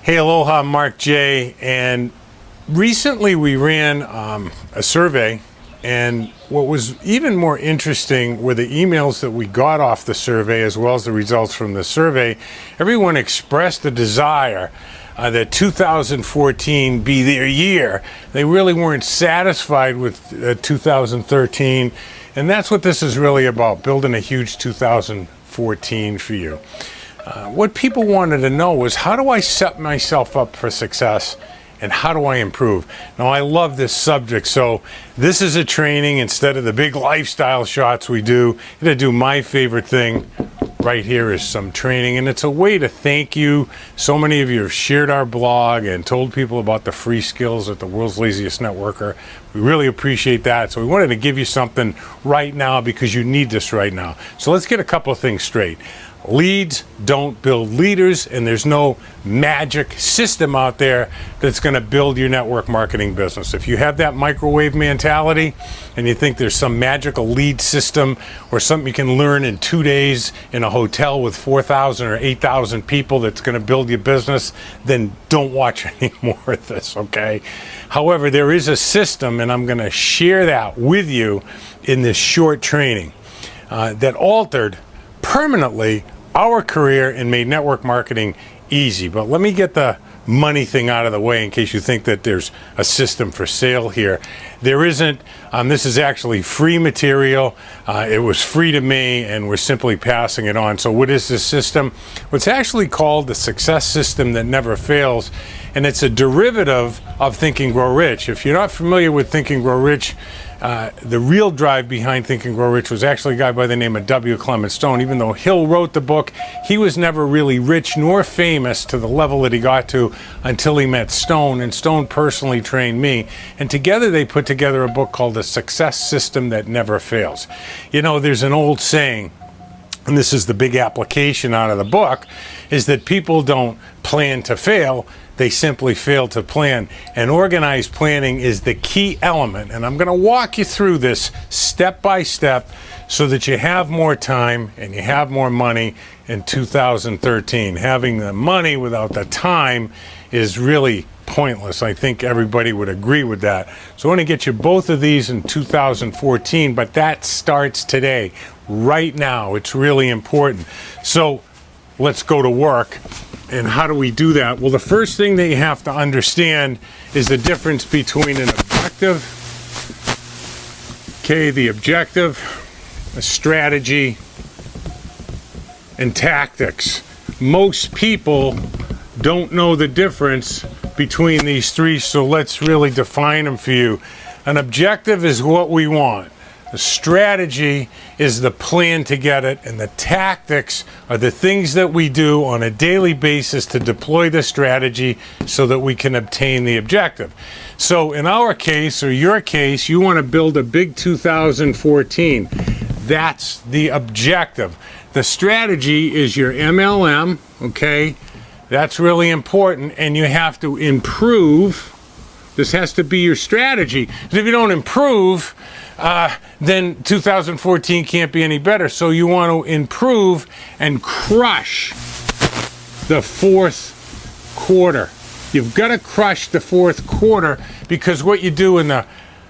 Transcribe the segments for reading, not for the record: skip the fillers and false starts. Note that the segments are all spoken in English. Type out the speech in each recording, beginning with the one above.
Hey, aloha, Mark J. And recently we ran a survey, and what was even more interesting were the emails that we got off the survey as well as the results from the survey. Everyone expressed a desire that 2014 be their year. They really weren't satisfied with 2013, and that's what this is really about, building a huge 2014 for you. What people wanted to know was, how do I set myself up for success and how do I improve? Now, I love this subject, so this is a training instead of the big lifestyle shots we do. I'm going to do my favorite thing right here is some training, and it's a way to thank you. So many of you have shared our blog and told people about the free skills at the World's Laziest Networker. We really appreciate that. So we wanted to give you something right now because you need this right now. So let's get a couple of things straight. Leads don't build leaders, and there's no magic system out there that's going to build your network marketing business. If you have that microwave mentality and you think there's some magical lead system or something you can learn in 2 days in a hotel with 4,000 or 8,000 people that's going to build your business, then don't watch any more of this, okay? However, there is a system, and I'm going to share that with you in this short training that altered permanently our career and made network marketing easy. But let me get the money thing out of the way in case you think that there's a system for sale here. There isn't. This is actually free material. It was free to me, and we're simply passing it on. So what is this system? What's actually called the success system that never fails, and it's a derivative of Think and Grow Rich. If you're not familiar with Think and Grow Rich, the real drive behind Think and Grow Rich was actually a guy by the name of W. Clement Stone. Even though Hill wrote the book, he was never really rich nor famous to the level that he got to until he met Stone, and Stone personally trained me. And together they put together a book called The Success System That Never Fails. You know, there's an old saying, and this is the big application out of the book, is that people don't plan to fail, they simply fail to plan. And organized planning is the key element. And I'm going to walk you through this step by step so that you have more time and you have more money in 2013. Having the money without the time is really pointless. I think everybody would agree with that. So I want to get you both of these in 2014, but that starts today, right now. It's really important. So let's go to work. And how do we do that? Well, the first thing that you have to understand is the difference between an objective, the objective, a strategy, and tactics. Most people don't know the difference between these three, so let's really define them for you. An objective is what we want. The strategy is the plan to get it, and the tactics are the things that we do on a daily basis to deploy the strategy so that we can obtain the objective. So in our case, or your case, you want to build a big 2014. That's the objective. The strategy is your MLM, okay? That's really important, and you have to improve. This has to be your strategy. Because if you don't improve, then 2014 can't be any better. So you want to improve and crush the fourth quarter. You've got to crush the fourth quarter, because what you do in the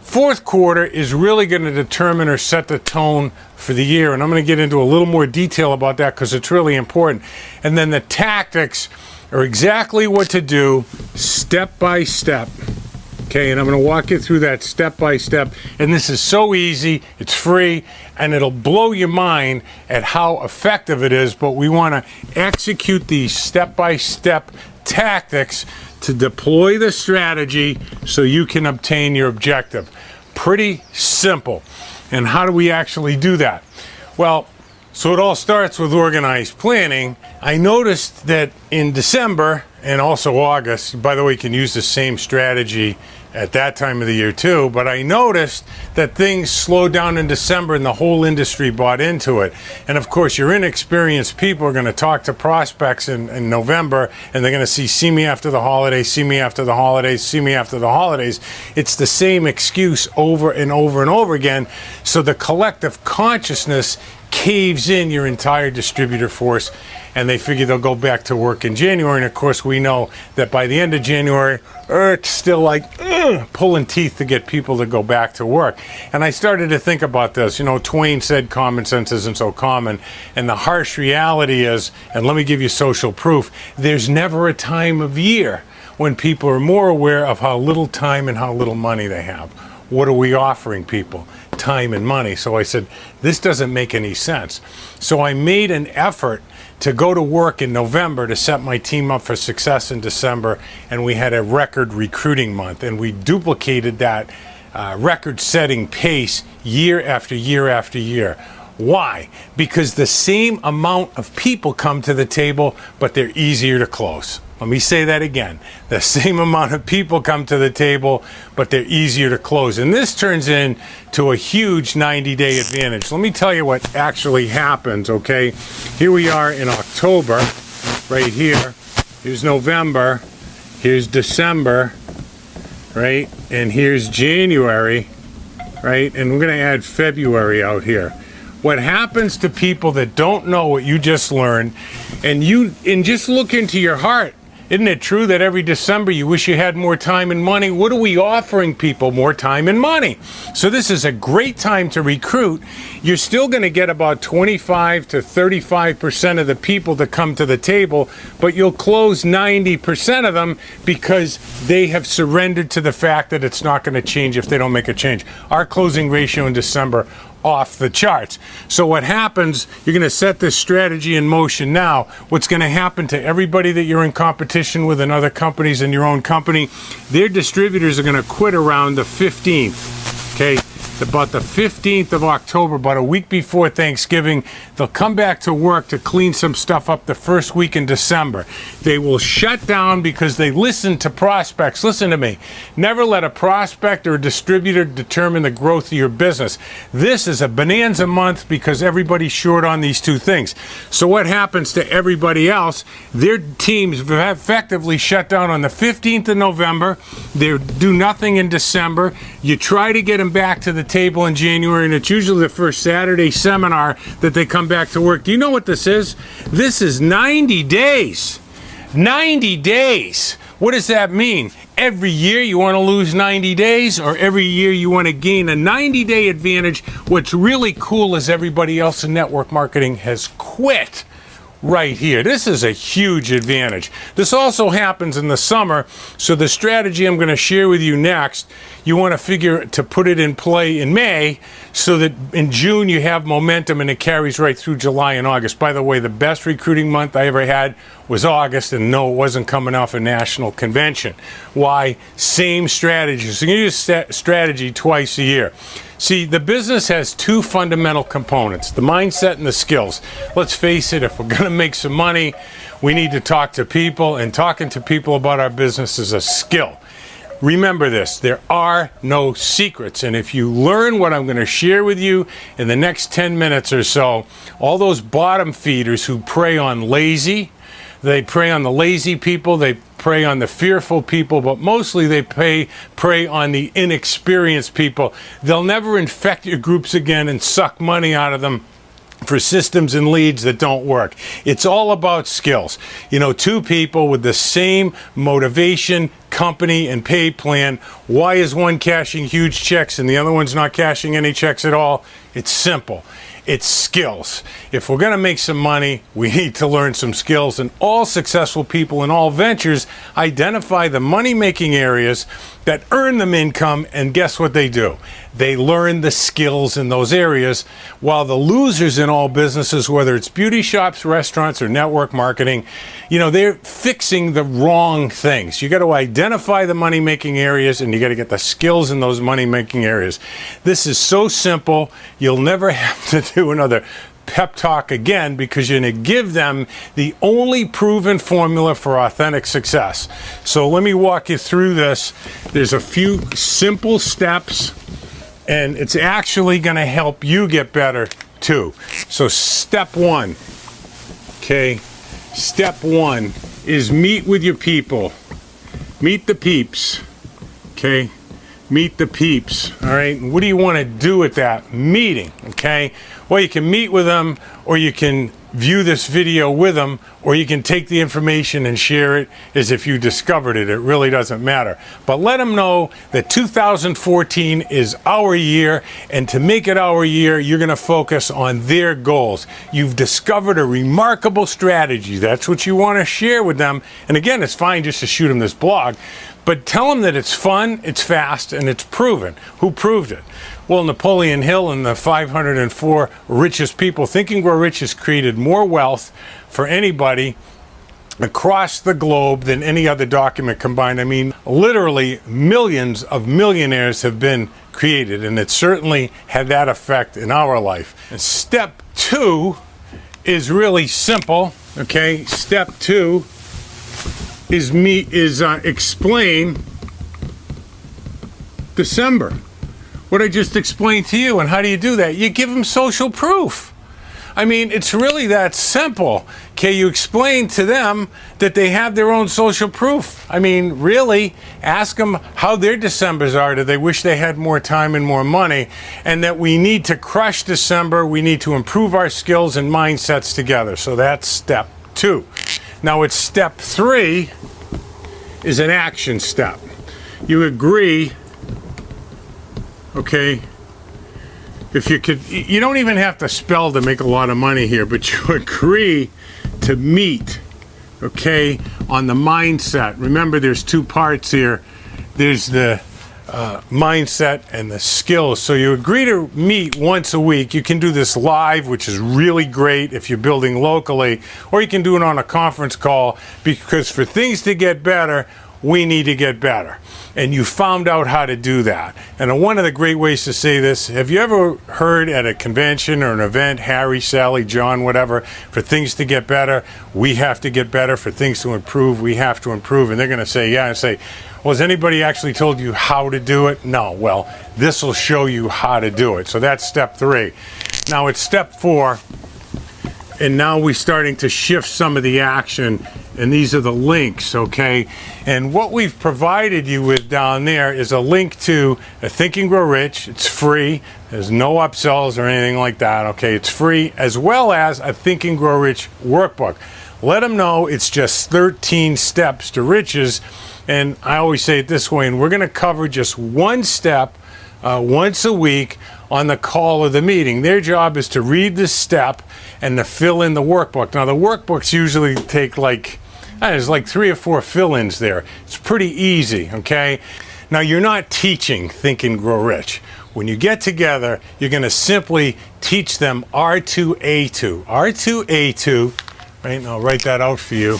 fourth quarter is really going to determine or set the tone for the year. And I'm going to get into a little more detail about that because it's really important. And then the tactics are exactly what to do step by step. Okay, and I'm going to walk you through that step by step. And this is so easy, it's free, and it'll blow your mind at how effective it is. But we want to execute these step by step tactics to deploy the strategy so you can obtain your objective. Pretty simple. And how do we actually do that? Well, so it all starts with organized planning. I noticed that in December and also August, by the way, you can use the same strategy at that time of the year too, but I noticed that things slowed down in December and the whole industry bought into it. And of course, your inexperienced people are going to talk to prospects in November, and they're going to see me after the holidays, see me after the holidays, see me after the holidays. It's the same excuse over and over and over again. So the collective consciousness caves in your entire distributor force, and they figure they'll go back to work in January. And of course, we know that by the end of January, it's still like pulling teeth to get people to go back to work. And I started to think about this. You know, Twain said common sense isn't so common. And the harsh reality is, and let me give you social proof, there's never a time of year when people are more aware of how little time and how little money they have. What are we offering people? Time and money. So I said, this doesn't make any sense. So I made an effort to go to work in November to set my team up for success in December, and we had a record recruiting month, and we duplicated that record-setting pace year after year after year. Why? Because the same amount of people come to the table, but they're easier to close. Let me say that again. The same amount of people come to the table, but they're easier to close. And this turns into a huge 90-day advantage. Let me tell you what actually happens, okay? Here we are in October, right here. Here's November. Here's December, right? And here's January, right? And we're going to add February out here. What happens to people that don't know what you just learned, and just look into your heart. Isn't it true that every December you wish you had more time and money? What are we offering people? More time and money. So this is a great time to recruit. You're still going to get about 25 to 35% of the people that come to the table, but you'll close 90% of them because they have surrendered to the fact that it's not going to change if they don't make a change. Our closing ratio in December, off the charts. So what happens, you're going to set this strategy in motion now. What's going to happen to everybody that you're in competition with and other companies in your own company, their distributors are going to quit around the 15th, okay? About the 15th of October, about a week before Thanksgiving, they'll come back to work to clean some stuff up the first week in December. They will shut down because they listen to prospects. Listen to me. Never let a prospect or a distributor determine the growth of your business. This is a bonanza month because everybody's short on these two things. So what happens to everybody else? Their teams have effectively shut down on the 15th of November. They do nothing in December. You try to get them back to the table in January, and it's usually the first Saturday seminar that they come back to work. Do you know what this is? This is 90 days. 90 days. What does that mean? Every year you want to lose 90 days, or every year you want to gain a 90-day advantage? What's really cool is everybody else in network marketing has quit right here. This is a huge advantage. This also happens in the summer, so the strategy I'm going to share with you next, you want to figure to put it in play in May so that in June you have momentum and it carries right through July and August. By the way, the best recruiting month I ever had was August, and no, it wasn't coming off a national convention. Why? Same strategy. So you use strategy twice a year. See, the business has two fundamental components, the mindset and the skills. Let's face it, if we're going to make some money, we need to talk to people, and talking to people about our business is a skill. Remember this, there are no secrets, and if you learn what I'm going to share with you in the next 10 minutes or so, all those bottom feeders who prey on lazy, they prey on the lazy people, they prey on the fearful people, but mostly they prey on the inexperienced people. They'll never infect your groups again and suck money out of them for systems and leads that don't work. It's all about skills. You know, two people with the same motivation, company, and pay plan. Why is one cashing huge checks and the other one's not cashing any checks at all? It's simple. It's skills. If we're going to make some money, we need to learn some skills. And all successful people in all ventures identify the money-making areas that earn them income, and guess what they do? They learn the skills in those areas, while the losers in all businesses, whether it's beauty shops, restaurants, or network marketing, you know, they're fixing the wrong things. You got to identify the money-making areas, and you got to get the skills in those money-making areas. This is so simple, you'll never have to do another pep talk again, because you're going to give them the only proven formula for authentic success. So let me walk you through this. There's a few simple steps, and it's actually going to help you get better too. So step one, okay? Step one is meet with your people. Meet the peeps, okay? meet the peeps, all right? And what do you want to do at that meeting, okay? Well, you can meet with them, or you can view this video with them, or you can take the information and share it as if you discovered it. It really doesn't matter. But let them know that 2014 is our year, and to make it our year, you're going to focus on their goals. You've discovered a remarkable strategy. That's what you want to share with them. And again, it's fine just to shoot them this blog, but tell them that it's fun, it's fast, and it's proven. Who proved it? Well, Napoleon Hill and the 504 richest people. Think and Grow Rich has created more wealth for anybody across the globe than any other document combined. I mean, literally millions of millionaires have been created, and it certainly had that effect in our life. And step 2 is really simple, okay? Step 2 is explain December. What I just explained to you. And how do you do that? You give them social proof. I mean, it's really that simple. Okay, you explain to them that they have their own social proof. I mean, really, ask them how their Decembers are. Do they wish they had more time and more money? And that we need to crush December. We need to improve our skills and mindsets together. So that's step 2. Now, it's step 3 is an action step. You agree. Okay, if you could, you don't even have to spell to make a lot of money here, but you agree to meet, okay, on the mindset. Remember, there's 2 parts here. There's the mindset and the skills. So you agree to meet once a week. You can do this live, which is really great if you're building locally, or you can do it on a conference call, because for things to get better, we need to get better. And you found out how to do that. And one of the great ways to say this, have you ever heard at a convention or an event, Harry, Sally, John, whatever, for things to get better, we have to get better. For things to improve, we have to improve. And they're going to say, yeah, and say, well, has anybody actually told you how to do it? No. Well, this will show you how to do it. So that's step 3. Now it's step 4. And now we're starting to shift some of the action, and these are the links, okay? And what we've provided you with down there is a link to a Think and Grow Rich. It's free. There's no upsells or anything like that, okay? It's free, as well as a Think and Grow Rich workbook. Let them know it's just 13 steps to riches. And I always say it this way, and we're going to cover just one step once a week on the call of the meeting. Their job is to read this step and to fill in the workbook. Now, the workbooks usually take there's like 3 or 4 fill-ins there. It's pretty easy, okay? Now, you're not teaching Think and Grow Rich. When you get together, you're going to simply teach them R2A2. R2A2, right? And I'll write that out for you.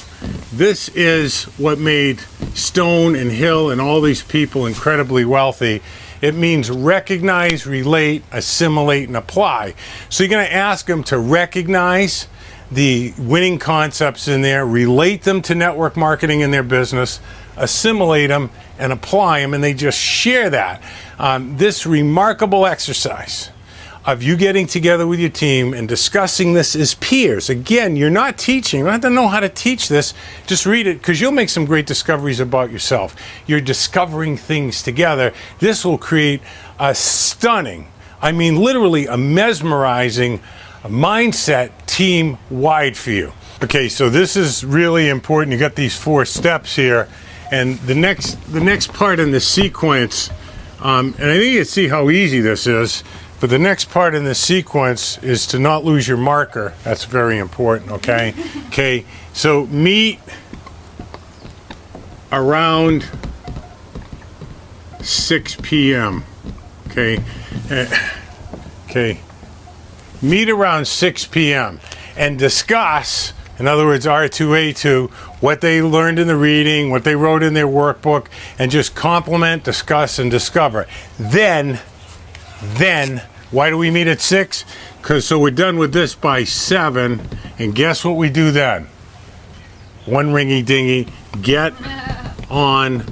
This is what made Stone and Hill and all these people incredibly wealthy. It means recognize, relate, assimilate, and apply. So you're going to ask them to recognize the winning concepts in there, relate them to network marketing in their business, assimilate them, and apply them, and they just share that. This remarkable exercise of you getting together with your team and discussing this as peers. Again, you're not teaching. You don't have to know how to teach this. Just read it, because you'll make some great discoveries about yourself. You're discovering things together. This will create a stunning, I mean literally a mesmerizing mindset team-wide for you. Okay, so this is really important. You got these 4 steps here. And the next part in the sequence, and I think you can see how easy this is, but the next part in the sequence is to not lose your marker. That's very important, okay? Okay, so meet around 6 p.m., okay? Okay, meet around 6 p.m. and discuss, in other words, R2A2, what they learned in the reading, what they wrote in their workbook, and just complement, discuss, and discover. Then, why do we meet at 6? So we're done with this by 7, and guess what we do then? One ringy dingy, get on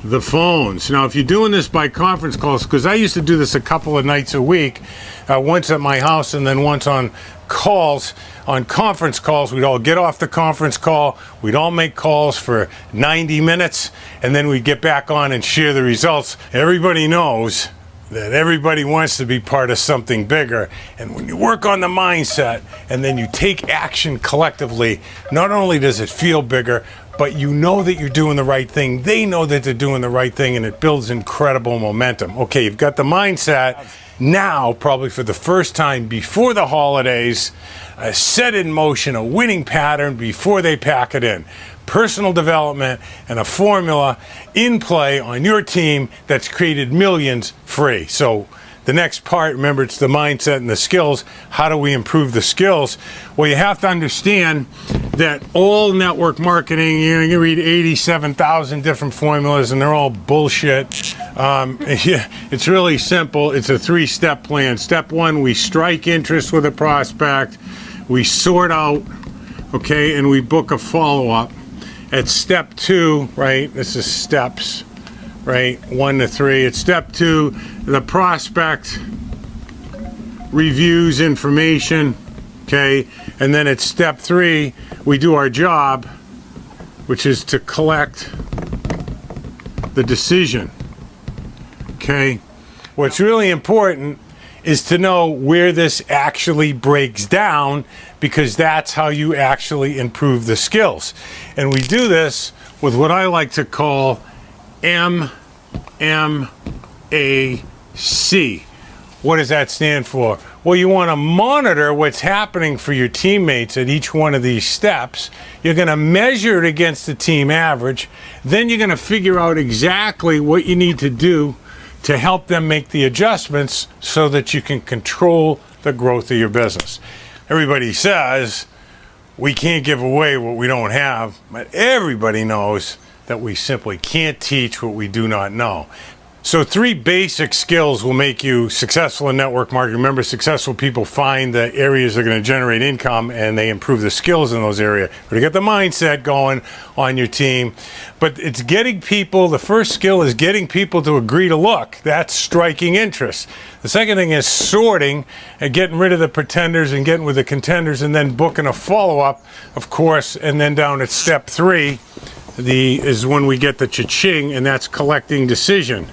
the phones. Now, if you're doing this by conference calls, because I used to do this a couple of nights a week, once at my house and then once on calls, on conference calls, we'd all get off the conference call, we'd all make calls for 90 minutes, and then we'd get back on and share the results. Everybody knows that everybody wants to be part of something bigger, and when you work on the mindset and then you take action collectively, not only does it feel bigger, but you know that you're doing the right thing, they know that they're doing the right thing, and it builds incredible momentum. Okay, you've got the mindset. Now, probably for the first time before the holidays, set in motion a winning pattern before they pack it in. Personal development and a formula in play on your team that's created millions free. So the next part, remember, it's the mindset and the skills. How do we improve the skills? Well, you have to understand that all network marketing, you can read 87,000 different formulas and they're all bullshit. It's really simple. It's a 3-step plan. Step 1, we strike interest with a prospect. We sort out, okay, and we book a follow-up. At step 2, right, this is steps, right, 1 to 3. At step 2, the prospect reviews information, okay, and then at step 3, we do our job, which is to collect the decision, okay. What's really important is to know where this actually breaks down, because that's how you actually improve the skills. And we do this with what I like to call MMAC. What does that stand for? Well, you want to monitor what's happening for your teammates at each one of these steps. You're going to measure it against the team average. Then you're going to figure out exactly what you need to do to help them make the adjustments so that you can control the growth of your business. Everybody says we can't give away what we don't have, but everybody knows that we simply can't teach what we do not know. So 3 basic skills will make you successful in network marketing. Remember, successful people find the areas that are going to generate income and they improve the skills in those areas. But to get the mindset going on your team. But it's getting people, the first skill is getting people to agree to look. That's striking interest. The second thing is sorting and getting rid of the pretenders and getting with the contenders, and then booking a follow-up, of course, and then down at step 3 is when we get the cha-ching, and that's collecting decision.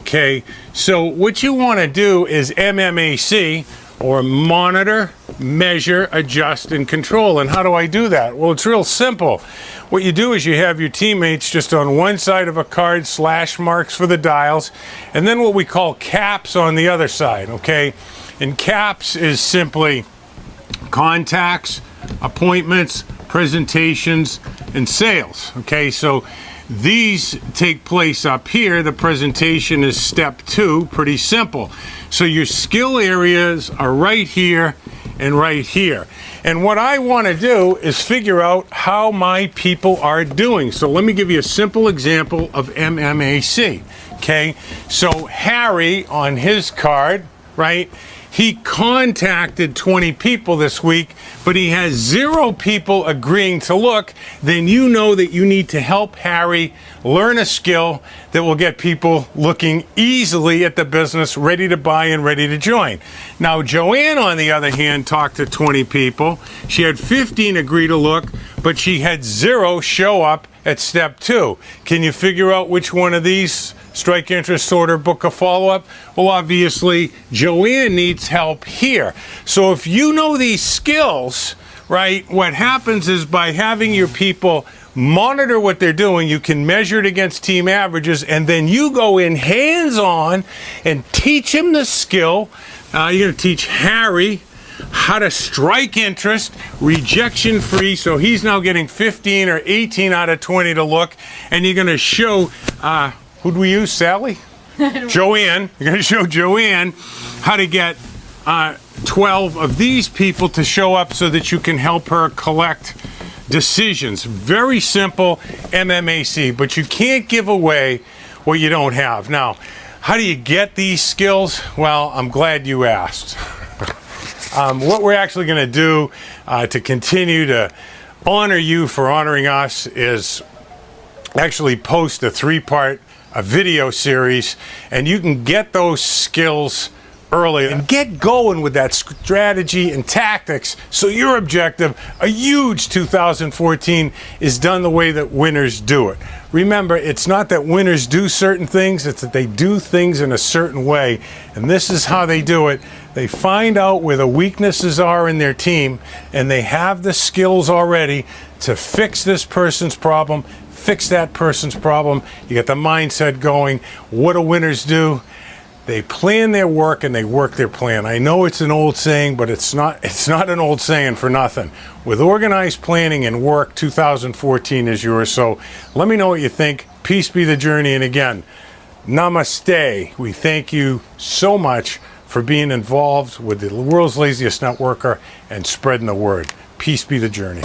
Okay, so what you want to do is MMAC, or monitor, measure, adjust, and control. And how do I do that? Well, it's real simple. What you do is you have your teammates just on one side of a card, slash marks for the dials, and then what we call caps on the other side, okay? And caps is simply contacts, appointments, presentations, and sales, okay? So these take place up here. The presentation is step 2, pretty simple. So your skill areas are right here and right here. And what I want to do is figure out how my people are doing. So let me give you a simple example of MMAC, okay? So Harry, on his card, right, he contacted 20 people this week, but he has 0 people agreeing to look. Then you know that you need to help Harry learn a skill that will get people looking easily at the business, ready to buy and ready to join. Now, Joanne, on the other hand, talked to 20 people. She had 15 agree to look, but she had 0 show up at step 2. Can you figure out which one of these? Strike interest, order, book a follow-up? Well, obviously, Joanne needs help here. So if you know these skills, right, what happens is by having your people monitor what they're doing, you can measure it against team averages, and then you go in hands-on and teach him the skill. You're going to teach Harry how to strike interest, rejection-free, so he's now getting 15 or 18 out of 20 to look, and you're going to show... who do we use, Sally? Joanne. You're going to show Joanne how to get 12 of these people to show up so that you can help her collect decisions. Very simple MMAC, but you can't give away what you don't have. Now, how do you get these skills? Well, I'm glad you asked. What we're actually going to do to continue to honor you for honoring us is actually post a 3-part a video series, and you can get those skills early and get going with that strategy and tactics so your objective, a huge 2014, is done the way that winners do it. Remember, it's not that winners do certain things, it's that they do things in a certain way, and this is how they do it. They find out where the weaknesses are in their team, and they have the skills already to fix this person's problem, fix that person's problem. You get the mindset going. What do winners do? They plan their work and they work their plan. I know it's an old saying, but it's not an old saying for nothing. With organized planning and work, 2014 is yours. So let me know what you think. Peace be the journey. And again, namaste. We thank you so much for being involved with the world's laziest networker and spreading the word. Peace be the journey.